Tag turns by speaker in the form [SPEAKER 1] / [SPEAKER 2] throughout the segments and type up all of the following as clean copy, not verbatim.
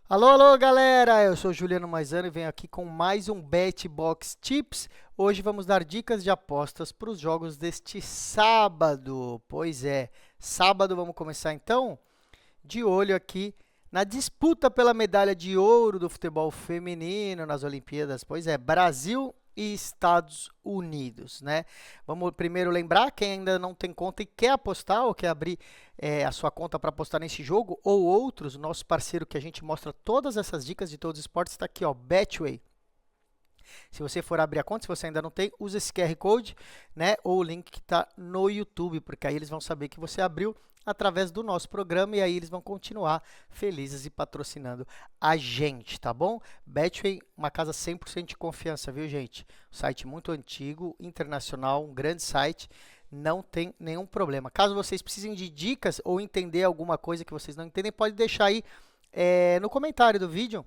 [SPEAKER 1] Alô, alô, galera! Eu sou Juliano Maisano e venho aqui com mais um BetBox Tips. Hoje vamos dar dicas de apostas para os jogos deste sábado. Pois é, sábado vamos começar então de olho aqui na disputa pela medalha de ouro do futebol feminino nas Olimpíadas. Pois é, Brasil e Estados Unidos, né? Vamos primeiro lembrar, quem ainda não tem conta e quer apostar ou quer abrir a sua conta para apostar nesse jogo ou outros, o nosso parceiro que a gente mostra todas essas dicas de todos os esportes está aqui, ó, Betway. Se você for abrir a conta, se você ainda não tem, usa esse QR Code, né, ou o link que está no YouTube, porque aí eles vão saber que você abriu através do nosso programa e aí eles vão continuar felizes e patrocinando a gente, tá bom? Betway, uma casa 100% de confiança, viu, gente? Site muito antigo, internacional, um grande site, não tem nenhum problema. Caso vocês precisem de dicas ou entender alguma coisa que vocês não entendem, pode deixar aí no comentário do vídeo,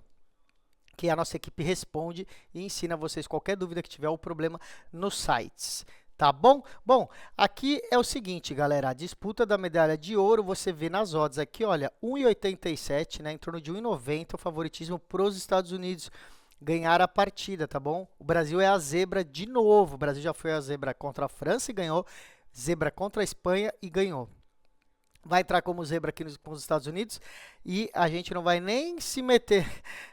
[SPEAKER 1] que a nossa equipe responde e ensina vocês qualquer dúvida que tiver ou problema nos sites. Tá bom? Bom, aqui é o seguinte, galera, a disputa da medalha de ouro, você vê nas odds aqui, olha, 1,87, né, em torno de 1,90, o favoritismo para os Estados Unidos ganhar a partida, tá bom? O Brasil é a zebra de novo, o Brasil já foi a zebra contra a França e ganhou, zebra contra a Espanha e ganhou. Vai entrar como zebra aqui com os Estados Unidos e a gente não vai nem se meter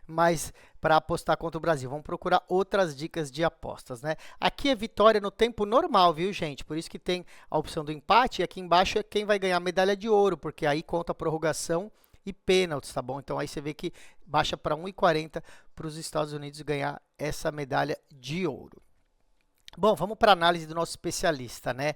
[SPEAKER 1] mais para apostar contra o Brasil. Vamos procurar outras dicas de apostas, né? Aqui é vitória no tempo normal, viu, gente? Por isso que tem a opção do empate e aqui embaixo é quem vai ganhar a medalha de ouro, porque aí conta prorrogação e pênaltis, tá bom? Então aí você vê que baixa para 1,40 para os Estados Unidos ganhar essa medalha de ouro. Bom, vamos para a análise do nosso especialista, né?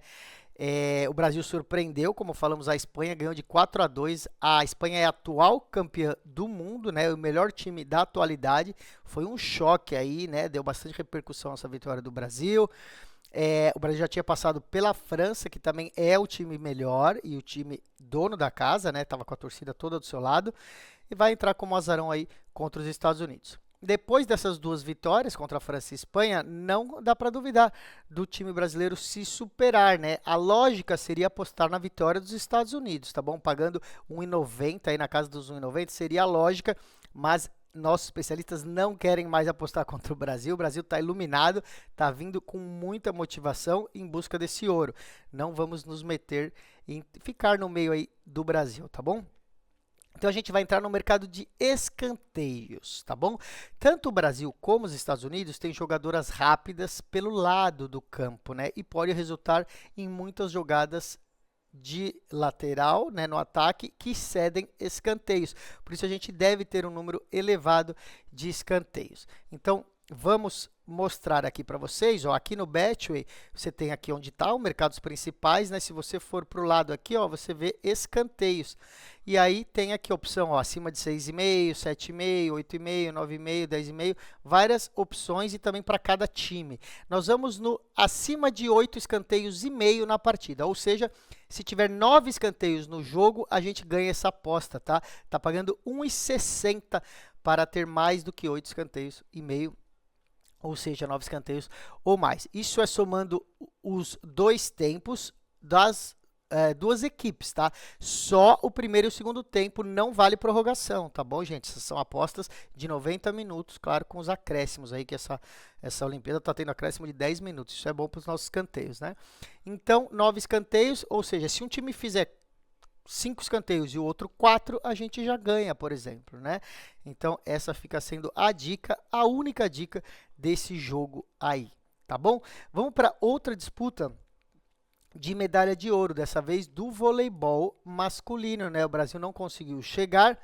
[SPEAKER 1] O Brasil surpreendeu, como falamos, a Espanha ganhou de 4-2. A Espanha é a atual campeã do mundo, né? O melhor time da atualidade. Foi um choque aí, né? Deu bastante repercussão essa vitória do Brasil. O Brasil já tinha passado pela França, que também é o time melhor e o time dono da casa, né? Tava com a torcida toda do seu lado. E vai entrar como azarão aí contra os Estados Unidos. Depois dessas duas vitórias contra a França e a Espanha, não dá para duvidar do time brasileiro se superar, né? A lógica seria apostar na vitória dos Estados Unidos, tá bom? Pagando 1,90 aí na casa dos 1,90 seria a lógica, mas nossos especialistas não querem mais apostar contra o Brasil. O Brasil está iluminado, está vindo com muita motivação em busca desse ouro. Não vamos nos meter em ficar no meio aí do Brasil, tá bom? Então a gente vai entrar no mercado de escanteios, tá bom? Tanto o Brasil como os Estados Unidos têm jogadoras rápidas pelo lado do campo, né? E pode resultar em muitas jogadas de lateral, né, no ataque, que cedem escanteios. Por isso a gente deve ter um número elevado de escanteios. Então vamos mostrar aqui para vocês, ó, aqui no Betway, você tem aqui onde está o mercados principais, né? Se você for para o lado aqui, ó, você vê escanteios. E aí tem aqui a opção, ó, acima de 6,5, 7,5, 8,5, 9,5, 10,5, várias opções e também para cada time. Nós vamos no acima de 8 escanteios e meio na partida, ou seja, se tiver 9 escanteios no jogo, a gente ganha essa aposta, tá? Tá pagando 1,60 para ter mais do que 8 escanteios e meio, ou seja, 9 escanteios ou mais. Isso é somando os dois tempos das duas equipes, tá? Só o primeiro e o segundo tempo não vale prorrogação, tá bom, gente? Essas são apostas de 90 minutos, claro, com os acréscimos aí, que essa Olimpíada tá tendo acréscimo de 10 minutos. Isso é bom para os nossos escanteios, né? Então, 9 escanteios, ou seja, se um time fizer 5 escanteios e o outro 4, a gente já ganha, por exemplo, né? Então, essa fica sendo a dica, a única dica desse jogo aí, tá bom? Vamos para outra disputa de medalha de ouro, dessa vez do voleibol masculino, né? O Brasil não conseguiu chegar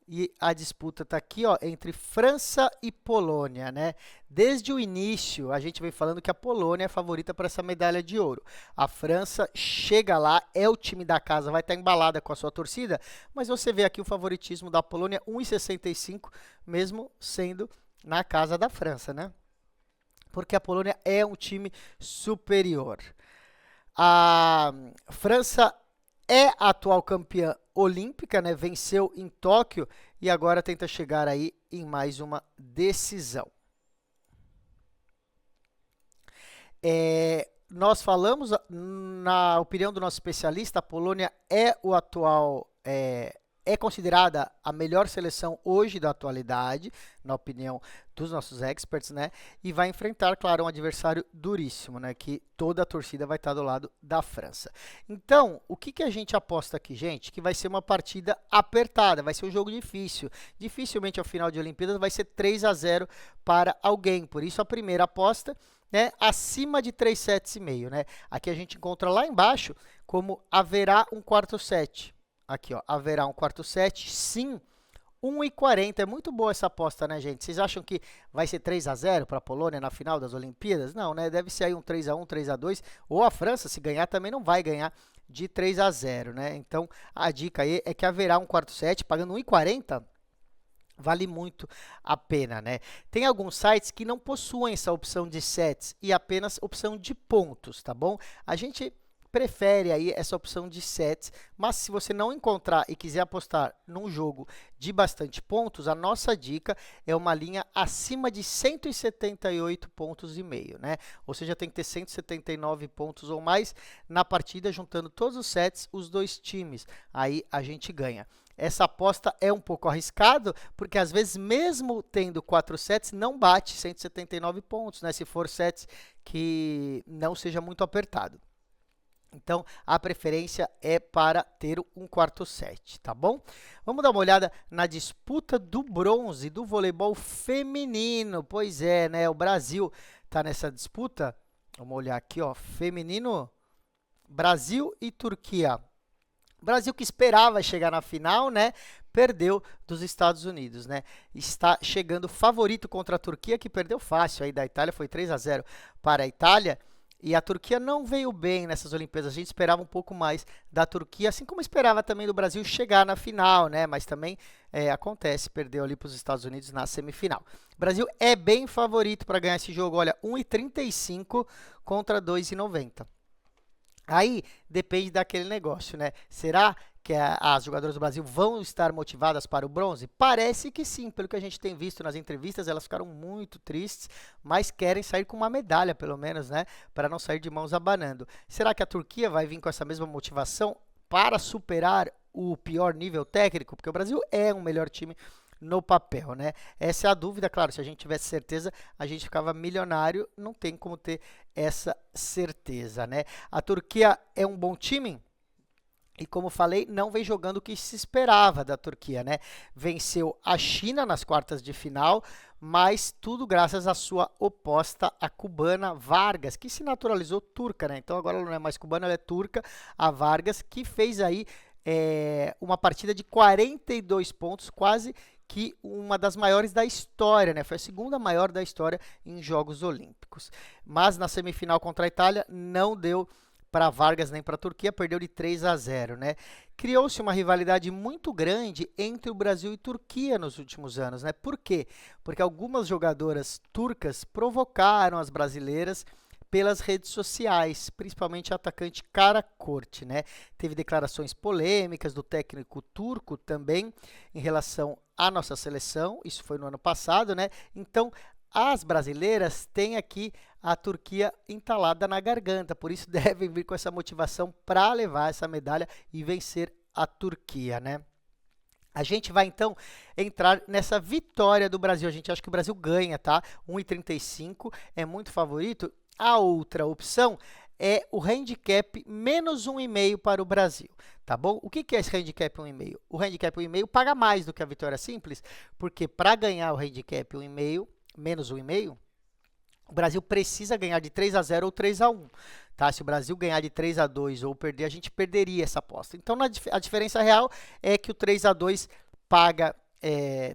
[SPEAKER 1] e a disputa está aqui, ó, entre França e Polônia, né? Desde o início, a gente vem falando que a Polônia é a favorita para essa medalha de ouro. A França chega lá, é o time da casa, vai estar embalada com a sua torcida, mas você vê aqui o favoritismo da Polônia, 1,65, mesmo sendo na casa da França, né? Porque a Polônia é um time superior. A França é a atual campeã olímpica, né? Venceu em Tóquio e agora tenta chegar aí em mais uma decisão. Nós falamos, na opinião do nosso especialista, a Polônia é o atual é considerada a melhor seleção hoje da atualidade, na opinião dos nossos experts, né? E vai enfrentar, claro, um adversário duríssimo, né? Que toda a torcida vai estar do lado da França. Então, o que a gente aposta aqui, gente? Que vai ser uma partida apertada, vai ser um jogo difícil. Dificilmente ao final de Olimpíadas vai ser 3-0 para alguém. Por isso, a primeira aposta, né? Acima de 3 sets e meio, né? Aqui a gente encontra lá embaixo como haverá um quarto set. Aqui, ó, haverá um quarto set, sim, 1,40. É muito boa essa aposta, né, gente? Vocês acham que vai ser 3-0 para a Polônia na final das Olimpíadas? Não, né? Deve ser aí um 3-1, 3-2. Ou a França, se ganhar, também não vai ganhar de 3-0, né? Então, a dica aí é que haverá um quarto set, pagando 1,40. Vale muito a pena, né? Tem alguns sites que não possuem essa opção de sets e apenas opção de pontos, tá bom? A gente prefere aí essa opção de sets, mas se você não encontrar e quiser apostar num jogo de bastante pontos, a nossa dica é uma linha acima de 178 pontos e meio, né? Ou seja, tem que ter 179 pontos ou mais na partida, juntando todos os sets, os dois times. Aí a gente ganha. Essa aposta é um pouco arriscado, porque às vezes, mesmo tendo 4 sets, não bate 179 pontos, né? Se for sets que não seja muito apertado. Então, a preferência é para ter um quarto set, tá bom? Vamos dar uma olhada na disputa do bronze do voleibol feminino. Pois é, né? O Brasil está nessa disputa. Vamos olhar aqui, ó. Feminino, Brasil e Turquia. Brasil que esperava chegar na final, né? Perdeu dos Estados Unidos, né? Está chegando favorito contra a Turquia, que perdeu fácil aí da Itália, foi 3-0 para a Itália. E a Turquia não veio bem nessas Olimpíadas. A gente esperava um pouco mais da Turquia, assim como esperava também do Brasil chegar na final, né? Mas também acontece, perdeu ali para os Estados Unidos na semifinal. O Brasil é bem favorito para ganhar esse jogo. Olha, 1,35 contra 2,90. Aí depende daquele negócio, né? Será que as jogadoras do Brasil vão estar motivadas para o bronze? Parece que sim, pelo que a gente tem visto nas entrevistas, elas ficaram muito tristes, mas querem sair com uma medalha, pelo menos, né? Para não sair de mãos abanando. Será que a Turquia vai vir com essa mesma motivação para superar o pior nível técnico? Porque o Brasil é um melhor time no papel, né? Essa é a dúvida, claro, se a gente tivesse certeza, a gente ficava milionário, não tem como ter essa certeza, né? A Turquia é um bom time? E como falei, não vem jogando o que se esperava da Turquia, né? Venceu a China nas quartas de final, mas tudo graças à sua oposta, a cubana Vargas, que se naturalizou turca, né? Então agora ela não é mais cubana, ela é turca, a Vargas, que fez aí uma partida de 42 pontos, quase que uma das maiores da história, né? Foi a segunda maior da história em Jogos Olímpicos. Mas na semifinal contra a Itália não deu para Vargas nem para a Turquia, perdeu de 3-0, né? Criou-se uma rivalidade muito grande entre o Brasil e Turquia nos últimos anos, né? Por quê? Porque algumas jogadoras turcas provocaram as brasileiras pelas redes sociais, principalmente a atacante Karakorte, né? Teve declarações polêmicas do técnico turco também em relação à nossa seleção, isso foi no ano passado, né? Então, as brasileiras têm aqui a Turquia entalada na garganta, por isso devem vir com essa motivação para levar essa medalha e vencer a Turquia, né? A gente vai, então, entrar nessa vitória do Brasil. A gente acha que o Brasil ganha, tá? 1,35 é muito favorito. A outra opção é o handicap menos 1,5 para o Brasil, tá bom? O que é esse handicap 1,5? O handicap 1,5 paga mais do que a vitória simples, porque para ganhar o handicap 1,5, menos 1,5, o Brasil precisa ganhar de 3-0 ou 3-1. Tá? Se o Brasil ganhar de 3-2 ou perder, a gente perderia essa aposta. Então, a diferença real é que o 3-2 paga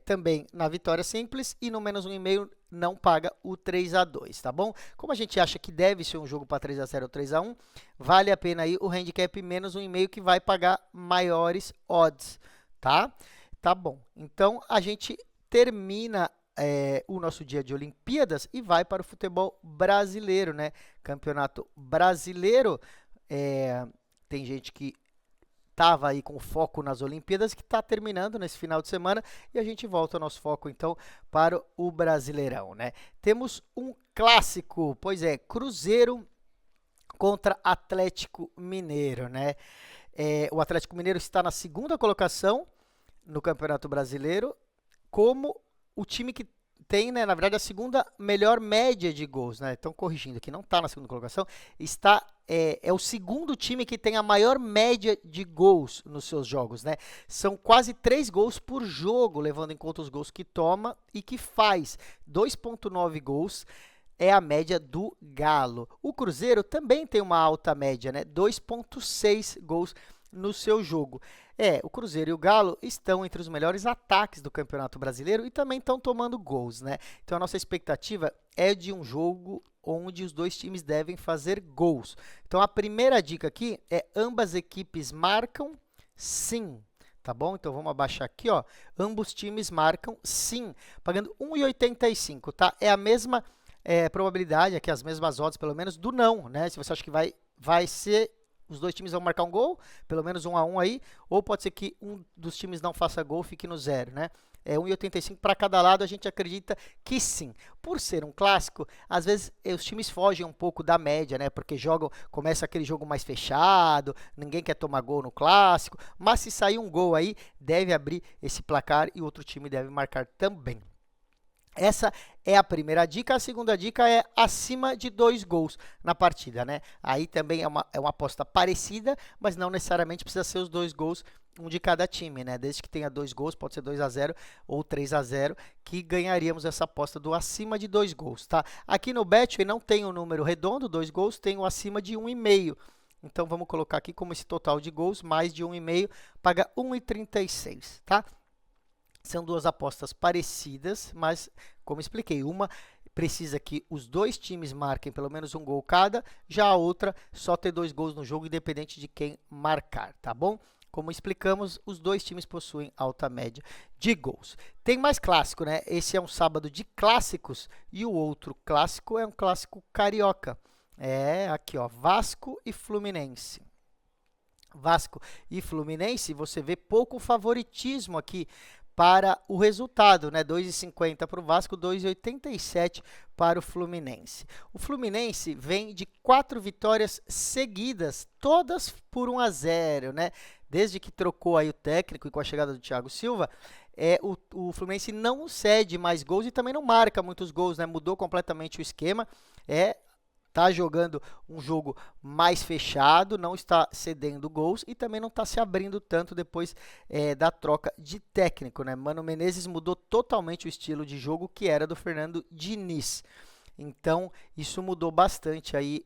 [SPEAKER 1] também na vitória simples e no menos 1,5 não paga o 3-2, tá bom? Como a gente acha que deve ser um jogo para 3-0 ou 3-1, vale a pena aí o handicap menos 1,5 que vai pagar maiores odds, tá? Tá bom. Então, a gente termina o nosso dia de Olimpíadas e vai para o futebol brasileiro, né? Campeonato brasileiro, tem gente que estava aí com foco nas Olimpíadas, que está terminando nesse final de semana, e a gente volta o nosso foco, então, para o Brasileirão, né? Temos um clássico, pois é, Cruzeiro contra Atlético Mineiro, né? O Atlético Mineiro está na segunda colocação, no Campeonato Brasileiro como o time que tem, né, na verdade, a segunda melhor média de gols, né? Então, corrigindo aqui, não está na segunda colocação, é o segundo time que tem a maior média de gols nos seus jogos, né? São quase 3 gols por jogo, levando em conta os gols que toma e que faz. 2,9 gols é a média do Galo. O Cruzeiro também tem uma alta média, né? 2,6 gols no seu jogo. O Cruzeiro e o Galo estão entre os melhores ataques do Campeonato Brasileiro e também estão tomando gols, né? Então a nossa expectativa é de um jogo onde os dois times devem fazer gols. Então a primeira dica aqui é ambas equipes marcam sim. Tá bom? Então vamos abaixar aqui, ó. Ambos times marcam sim, pagando 1,85, tá? É a mesma probabilidade, aqui as mesmas odds, pelo menos, do não, né? Se você acha que vai ser, os dois times vão marcar um gol, pelo menos 1-1 aí, ou pode ser que um dos times não faça gol, fique no 0, né? 1,85 para cada lado, a gente acredita que sim. Por ser um clássico, às vezes os times fogem um pouco da média, né? Porque começa aquele jogo mais fechado, ninguém quer tomar gol no clássico, mas se sair um gol aí, deve abrir esse placar e o outro time deve marcar também. Essa é a primeira dica. A segunda dica é acima de 2 gols na partida, né? Aí também é uma aposta parecida, mas não necessariamente precisa ser os 2 gols, um de cada time, né? Desde que tenha 2 gols, pode ser 2-0 ou 3-0, que ganharíamos essa aposta do acima de 2 gols, tá? Aqui no Betway não tem o número redondo, 2 gols, tem o acima de 1,5. Então, vamos colocar aqui como esse total de gols, mais de 1,5, paga 1,36, tá? São duas apostas parecidas, mas, como expliquei, uma precisa que os dois times marquem pelo menos um gol cada, já a outra só ter 2 gols no jogo, independente de quem marcar, tá bom? Como explicamos, os dois times possuem alta média de gols. Tem mais clássico, né? Esse é um sábado de clássicos e o outro clássico é um clássico carioca. Aqui, ó, Vasco e Fluminense. Vasco e Fluminense, você vê pouco favoritismo aqui para o resultado, né? 2,50 para o Vasco, 2,87 para o Fluminense. O Fluminense vem de 4 vitórias seguidas, todas por 1-0, né? Desde que trocou aí o técnico e com a chegada do Thiago Silva, o Fluminense não cede mais gols e também não marca muitos gols, né? Mudou completamente o esquema. Está jogando um jogo mais fechado, não está cedendo gols e também não está se abrindo tanto depois da troca de técnico, né? Mano Menezes mudou totalmente o estilo de jogo que era do Fernando Diniz. Então, isso mudou bastante aí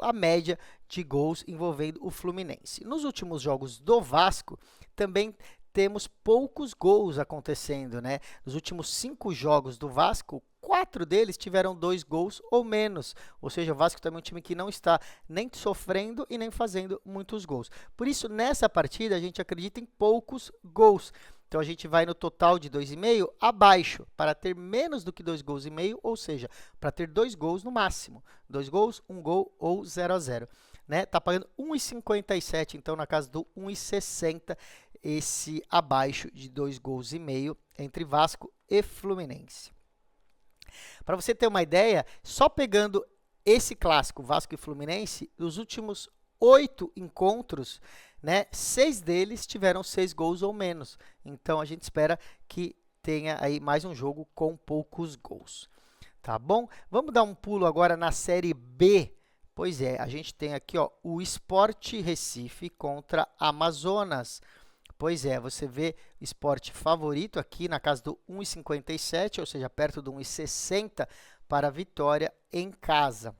[SPEAKER 1] a média de gols envolvendo o Fluminense. Nos últimos jogos do Vasco, também temos poucos gols acontecendo, né? Nos últimos 5 jogos do Vasco, 4 deles tiveram 2 gols ou menos. Ou seja, o Vasco também é um time que não está nem sofrendo e nem fazendo muitos gols. Por isso, nessa partida, a gente acredita em poucos gols. Então, a gente vai no total de 2,5 abaixo, para ter menos do que 2 gols e meio, ou seja, para ter 2 gols no máximo. 2 gols, 1 gol ou 0-0. Né? Tá pagando 1,57, então, na casa do 1,60, esse abaixo de 2 gols e meio entre Vasco e Fluminense. Para você ter uma ideia, só pegando esse clássico, Vasco e Fluminense, nos últimos 8 encontros, né, 6 deles tiveram 6 gols ou menos. Então, a gente espera que tenha aí mais um jogo com poucos gols. Tá bom? Vamos dar um pulo agora na Série B. Pois é, a gente tem aqui, ó, o Sport Recife contra Amazonas. Pois é, você vê o Sport favorito aqui na casa do 1,57, ou seja, perto do 1,60 para a vitória em casa.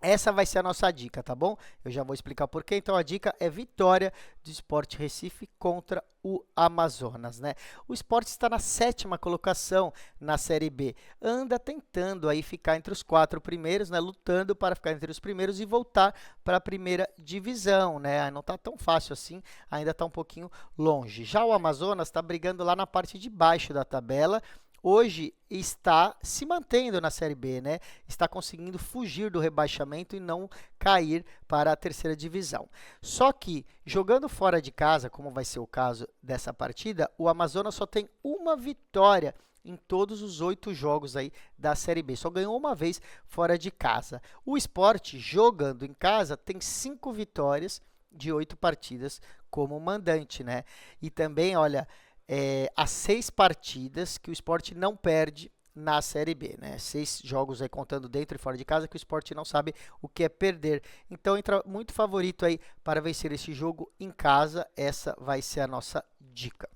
[SPEAKER 1] Essa vai ser a nossa dica, tá bom? Eu já vou explicar por quê. Então, a dica é vitória do Sport Recife contra o Amazonas, né? O Sport está na 7ª colocação na Série B. Anda tentando aí ficar entre os 4 primeiros, né? Lutando para ficar entre os primeiros e voltar para a primeira divisão, né? Não está tão fácil assim, ainda está um pouquinho longe. Já o Amazonas está brigando lá na parte de baixo da tabela. Hoje está se mantendo na Série B, né? Está conseguindo fugir do rebaixamento e não cair para a 3ª divisão. Só que, jogando fora de casa, como vai ser o caso dessa partida, o Amazonas só tem uma vitória em todos os 8 jogos aí da Série B. Só ganhou uma vez fora de casa. O Sport, jogando em casa, tem 5 vitórias de 8 partidas como mandante, né? E também, olha, as 6 partidas que o Sport não perde na Série B, né? 6 jogos aí contando dentro e fora de casa que o Sport não sabe o que é perder. Então entra muito favorito aí para vencer esse jogo em casa. Essa vai ser a nossa dica.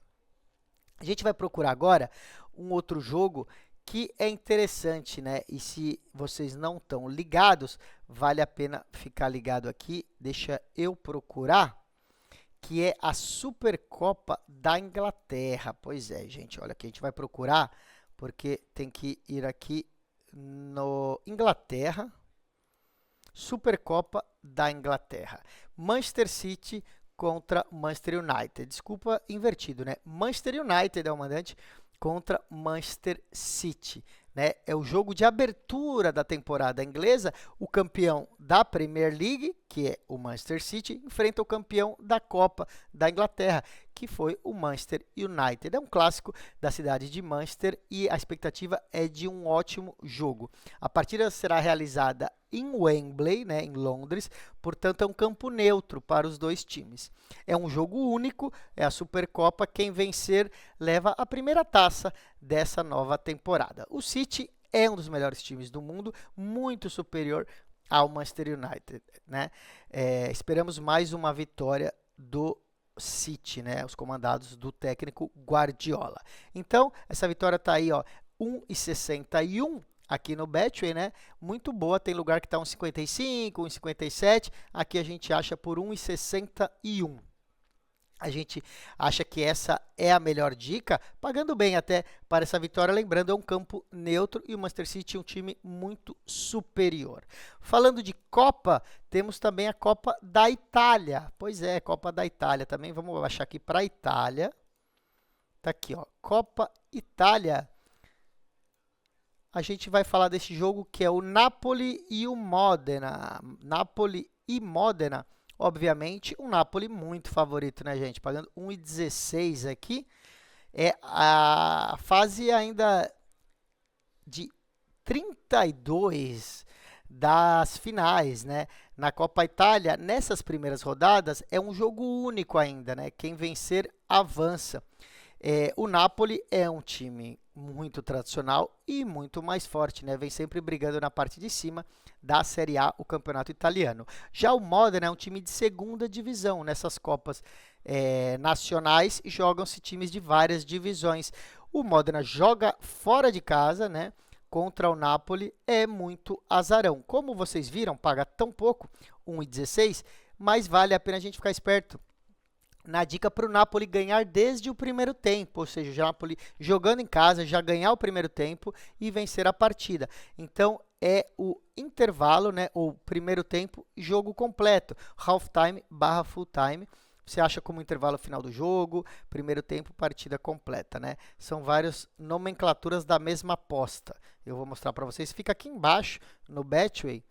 [SPEAKER 1] A gente vai procurar agora um outro jogo que é interessante, né? E se vocês não estão ligados, vale a pena ficar ligado aqui. Deixa eu procurar, que é a Supercopa da Inglaterra. Pois é, gente, olha, aqui a gente vai procurar, porque tem que ir aqui no Inglaterra, Supercopa da Inglaterra. Manchester City contra Manchester United. Desculpa, invertido, né? Manchester United é o mandante contra Manchester City, né? É o jogo de abertura da temporada inglesa. O campeão da Premier League, que é o Manchester City, enfrenta o campeão da Copa da Inglaterra, que foi o Manchester United. É um clássico da cidade de Manchester e a expectativa é de um ótimo jogo. A partida será realizada em Wembley, né, em Londres, portanto é um campo neutro para os dois times. É um jogo único, é a Supercopa, quem vencer leva a primeira taça dessa nova temporada. O City é um dos melhores times do mundo, muito superior ao Manchester United, né? Esperamos mais uma vitória do City, né? Os comandados do técnico Guardiola. Então, essa vitória está aí, ó, 1,61 aqui no Betway, né? Muito boa, tem lugar que está 1,55, 1,57, aqui a gente acha por 1,61. A gente acha que essa é a melhor dica, pagando bem até para essa vitória. Lembrando, é um campo neutro e o Manchester City é um time muito superior. Falando de Copa, temos também a Copa da Itália. Pois é, Copa da Itália também. Vamos baixar aqui para a Itália. Tá aqui, ó, Copa Itália. A gente vai falar desse jogo que é o Napoli e o Modena. Napoli e Modena. Obviamente, um Napoli muito favorito, né, gente? Pagando 1,16 aqui. É a fase ainda de 32 das finais, né? Na Copa Itália, nessas primeiras rodadas, é um jogo único ainda, né? Quem vencer avança. O Napoli é um time muito tradicional e muito mais forte, né? Vem sempre brigando na parte de cima da Série A, o campeonato italiano. Já o Modena é um time de segunda divisão. Nessas Copas nacionais jogam-se times de várias divisões. O Modena joga fora de casa, né? Contra o Napoli, é muito azarão. Como vocês viram, paga tão pouco, 1,16, mas vale a pena a gente ficar esperto na dica para o Napoli ganhar desde o primeiro tempo, ou seja, o Napoli jogando em casa, já ganhar o primeiro tempo e vencer a partida. Então, é o intervalo, né, ou primeiro tempo, jogo completo, halftime barra full time. Você acha como intervalo final do jogo, primeiro tempo, partida completa, né? São várias nomenclaturas da mesma aposta. Eu vou mostrar para vocês. Fica aqui embaixo, no Betway.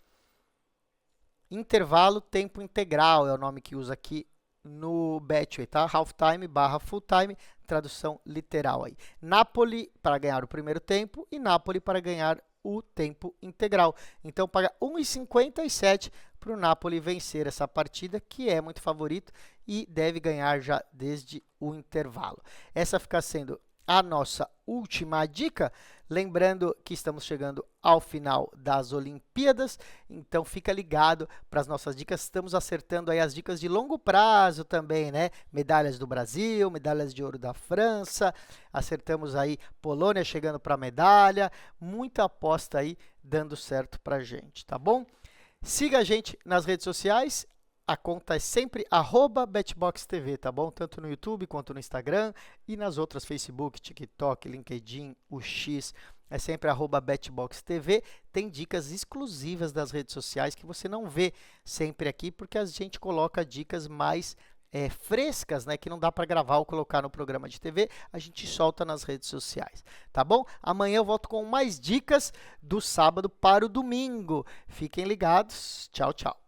[SPEAKER 1] Intervalo, tempo integral é o nome que usa aqui no Betway, tá? Halftime barra full time, tradução literal aí. Napoli para ganhar o primeiro tempo e Napoli para ganhar o tempo integral. Então, paga 1,57 para o Napoli vencer essa partida, que é muito favorito e deve ganhar já desde o intervalo. Essa fica sendo a nossa última dica, lembrando que estamos chegando ao final das Olimpíadas, então fica ligado para as nossas dicas, estamos acertando aí as dicas de longo prazo também, né? Medalhas do Brasil, medalhas de ouro da França, acertamos aí Polônia chegando para a medalha, muita aposta aí dando certo para a gente, tá bom? Siga a gente nas redes sociais. A conta é sempre @BetBoxTV, tá bom? Tanto no YouTube quanto no Instagram e nas outras, Facebook, TikTok, LinkedIn, o X, é sempre @BetBoxTV. Tem dicas exclusivas das redes sociais que você não vê sempre aqui, porque a gente coloca dicas mais frescas, né? Que não dá para gravar ou colocar no programa de TV, a gente solta nas redes sociais, tá bom? Amanhã eu volto com mais dicas do sábado para o domingo. Fiquem ligados. Tchau, tchau.